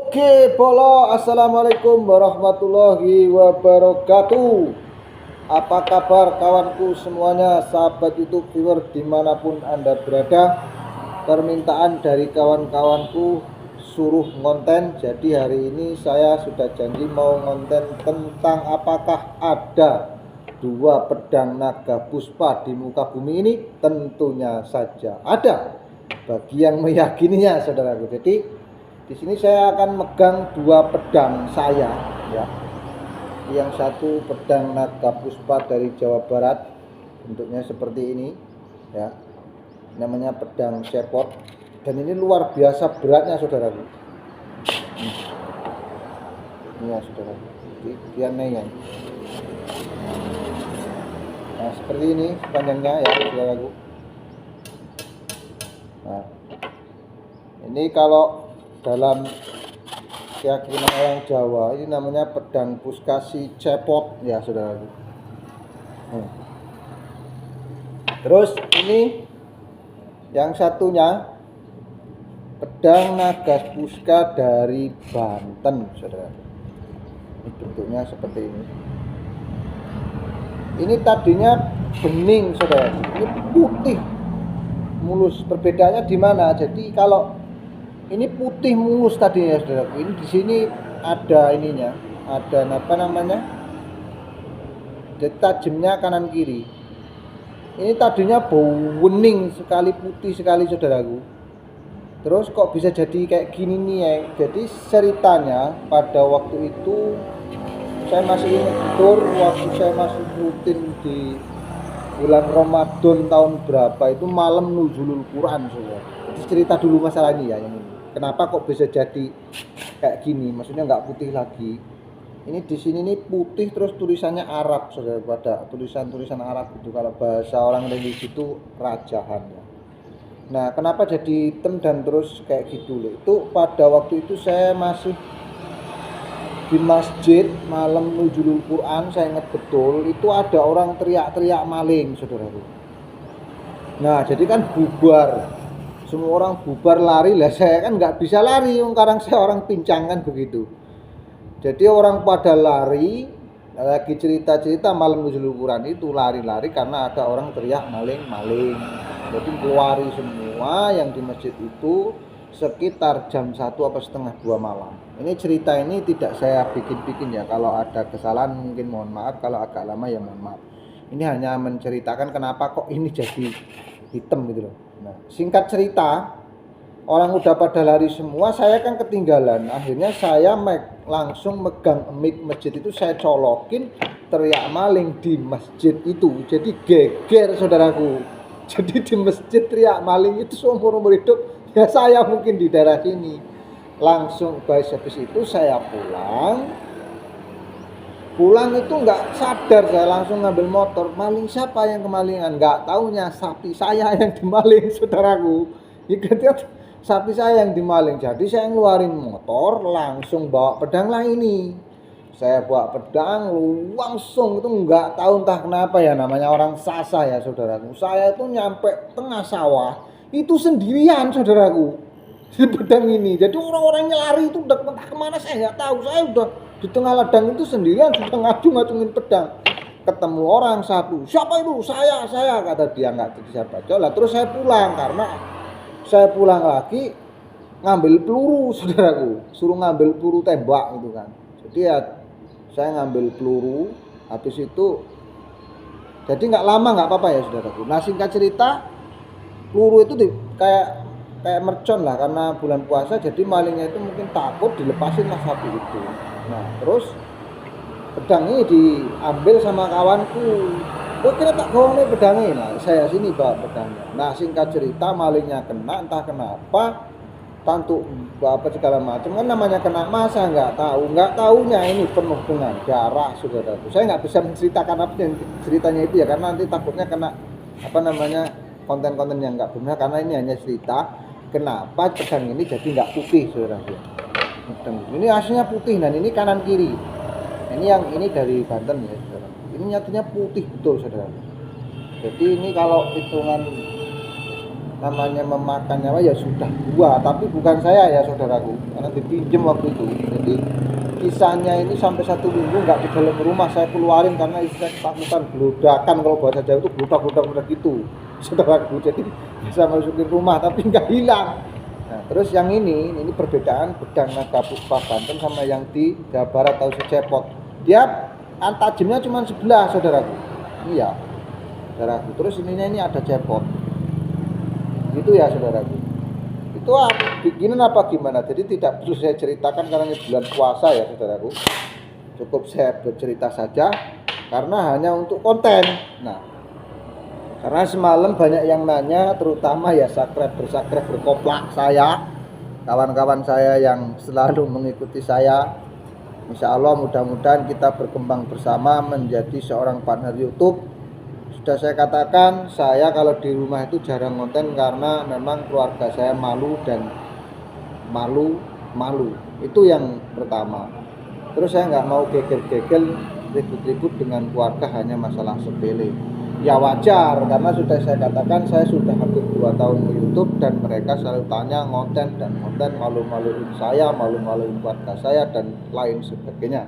Oke, Polo. Assalamualaikum warahmatullahi wabarakatuh. Apa kabar kawanku semuanya, sahabat YouTube viewer dimanapun Anda berada. Permintaan dari kawan-kawanku suruh ngonten. Jadi hari ini saya sudah janji mau ngonten tentang apakah ada dua pedang naga puspa di muka bumi ini. Tentunya saja ada, bagi yang meyakininya, saudaraku. Jadi di sini saya akan megang dua pedang saya, ya. Yang satu pedang naga puspa dari Jawa Barat, bentuknya seperti ini, ya. Namanya pedang cepot, dan ini luar biasa beratnya, saudaraku. Ini ya, saudaraku. Diannya ya. Nah, seperti ini panjangnya ya, saudaraku. Nah, ini kalau dalam keyakinan orang Jawa ini namanya pedang puskasi cepot ya, saudara. Terus ini yang satunya pedang naga puska dari Banten, saudara. Ini bentuknya seperti ini. Ini tadinya bening, saudara. Ini putih mulus. Perbedaannya di mana? Jadi kalau ini putih mulus tadinya, saudara. Ini di sini ada ininya, ada apa namanya? Tajamnya kanan kiri. Ini tadinya bening sekali, putih sekali, saudaraku. Terus kok bisa jadi kayak gini nih ya? Jadi ceritanya pada waktu itu saya masih ingat betul, waktu saya masih rutin di bulan Ramadan tahun berapa itu malam nuzulul Quran, saudara. Jadi cerita dulu masalah ini ya, yang ini. Kenapa kok bisa jadi kayak gini? Maksudnya nggak putih lagi. Ini di sini nih putih terus tulisannya Arab, saudara. Pada tulisan Arab itu kalau bahasa orang religi itu rajahan ya. Nah, kenapa jadi hitam dan terus kayak gitu loh? Itu pada waktu itu saya masih di masjid malam nuzulul Quran, saya ingat betul itu ada orang teriak-teriak maling, saudaraku. Nah, jadi kan bubar. Semua orang bubar lari lah, saya kan nggak bisa lari, sekarang saya orang pincang kan begitu. Jadi orang pada lari, lagi cerita-cerita malam nuzulul Quran itu lari-lari karena ada orang teriak maling. Jadi keluari semua yang di masjid itu sekitar jam 1 apa setengah 2 malam. Ini cerita ini tidak saya bikin-bikin ya, kalau ada kesalahan mungkin mohon maaf, kalau agak lama ya mohon maaf. Ini hanya menceritakan kenapa kok ini jadi hitam gitu loh. Nah, singkat cerita, orang udah pada lari semua, saya kan ketinggalan. Akhirnya saya langsung megang mic masjid itu, saya colokin, teriak maling di masjid itu. Jadi geger, saudaraku. Jadi di masjid teriak maling itu seumur-umur hidup ya saya mungkin di daerah sini. Langsung habis itu saya pulang itu nggak sadar, saya langsung ngambil motor. Maling siapa yang kemalingan? Nggak taunya sapi saya yang dimaling, saudaraku. Ingat, sapi saya yang dimaling. Jadi saya ngeluarin motor, langsung bawa pedang lah ini. Saya bawa pedang langsung, itu nggak tahu entah kenapa ya, namanya orang sasa ya, saudaraku. Saya itu nyampe tengah sawah itu sendirian, saudaraku, di pedang ini. Jadi orang-orangnya lari itu udah entah kemana saya nggak tahu. Saya udah di tengah ladang itu sendirian, sudah ngacung-ngacungin pedang. Ketemu orang satu, siapa itu? Saya, kata dia. Nggak jadi saya baca lah. Terus saya pulang, karena saya pulang lagi ngambil peluru, saudaraku. Suruh ngambil peluru tembak gitu kan. Jadi ya saya ngambil peluru, habis itu jadi nggak lama nggak apa-apa ya, saudaraku. Nah, singkat cerita, peluru itu kayak mercon lah, karena bulan puasa jadi malingnya itu mungkin takut, dilepasin lah sapi itu. Nah, terus pedang ini diambil sama kawanku. Kok kira tak gawangnya pedangnya? Nah, saya sini bawa pedangnya. Nah, singkat cerita malingnya kena, entah kenapa, tantuk apa segala macam, kan namanya kena masa nggak tahunya ini penuh dengan darah, saudaraku. Saya nggak bisa menceritakan apa ceritanya itu ya, karena nanti takutnya kena apa namanya konten-konten yang nggak benar, karena ini hanya cerita kenapa pedang ini jadi nggak putih, saudaraku. Ini aslinya putih dan ini kanan kiri. Ini yang ini dari Banten ya, saudaraku. Ini nyatanya putih betul, saudaraku. Jadi ini kalau hitungan namanya memakan nyawa ya sudah dua, tapi bukan saya ya saudaraku, karena dipinjem waktu itu. Jadi kisahnya ini sampai 1 minggu nggak di dalam rumah saya keluarin karena istri ketakutan beludakan, kalau bahasa Jawa itu beludak gitu saudaraku. Jadi bisa masukin rumah tapi nggak hilang. Nah terus yang ini perbedaan pedang naga puspa Banten sama yang di Jawa Barat atau secepot. Dia tajamnya cuma sebelah saudaraku. Iya saudaraku. Terus ini ada cepot gitu ya saudaraku. Itu bikinan apa gimana, jadi tidak perlu saya ceritakan karena ini bulan puasa ya saudaraku. Cukup saya bercerita saja karena hanya untuk konten. Nah karena semalam banyak yang nanya, terutama ya subscriber koplak saya, kawan-kawan saya yang selalu mengikuti saya. Insya Allah mudah-mudahan kita berkembang bersama menjadi seorang partner YouTube. Sudah saya katakan, saya kalau di rumah itu jarang konten karena memang keluarga saya malu itu yang pertama. Terus saya nggak mau gegel-gegel ribut-ribut dengan keluarga hanya masalah sepele. Ya wajar, karena sudah saya katakan saya sudah hampir 2 tahun di YouTube dan mereka selalu tanya konten, malu-maluin saya, malu-maluin keluarga saya dan lain sebagainya.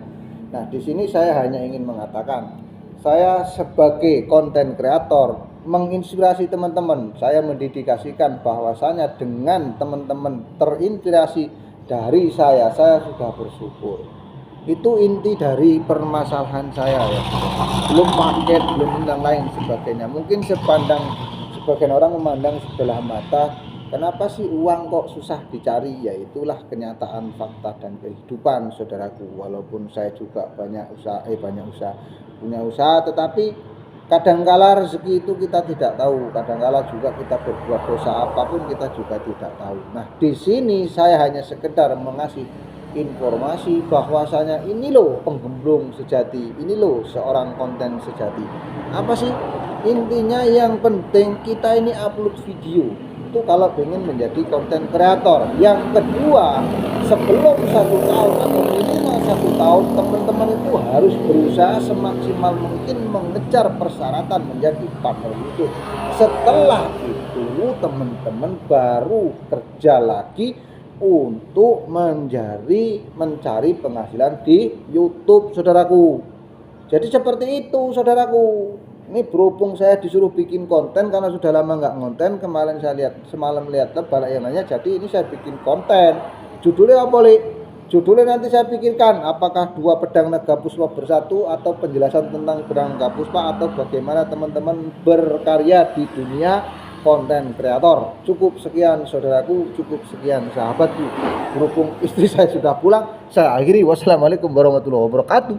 Nah di sini saya hanya ingin mengatakan, saya sebagai konten kreator menginspirasi teman-teman. Saya mendedikasikan bahwasanya dengan teman-teman terinspirasi dari saya sudah bersyukur. Itu inti dari permasalahan saya ya. Belum paket, belum yang lain sebagainya. Mungkin sebagian orang memandang sebelah mata, kenapa sih uang kok susah dicari? Ya itulah kenyataan fakta dan kehidupan saudaraku. Walaupun saya juga punya usaha, tetapi kadangkala rezeki itu kita tidak tahu. Kadangkala juga kita berbuat dosa apapun kita juga tidak tahu. Nah, di sini saya hanya sekedar mengasih informasi bahwasanya ini loh penggemblong sejati, ini loh seorang konten sejati. Apa sih intinya? Yang penting kita ini upload video itu kalau ingin menjadi konten kreator. Yang kedua, sebelum 1 tahun atau minimal 1 tahun, teman-teman itu harus berusaha semaksimal mungkin mengejar persyaratan menjadi partner YouTube. Setelah itu teman-teman baru kerja lagi untuk mencari penghasilan di YouTube saudaraku. Jadi seperti itu saudaraku. Ini berhubung saya disuruh bikin konten karena sudah lama nggak ngonten. Semalam lihat banyak yang nanya, jadi ini saya bikin konten. Judulnya apa, Li? Judulnya nanti saya pikirkan, apakah 2 pedang naga puspa bersatu, atau penjelasan tentang pedang naga puspa, atau bagaimana teman-teman berkarya di dunia konten kreator. Cukup sekian saudaraku, cukup sekian sahabatku. Berhubung istri saya sudah pulang, saya akhiri. Wassalamualaikum warahmatullahi wabarakatuh.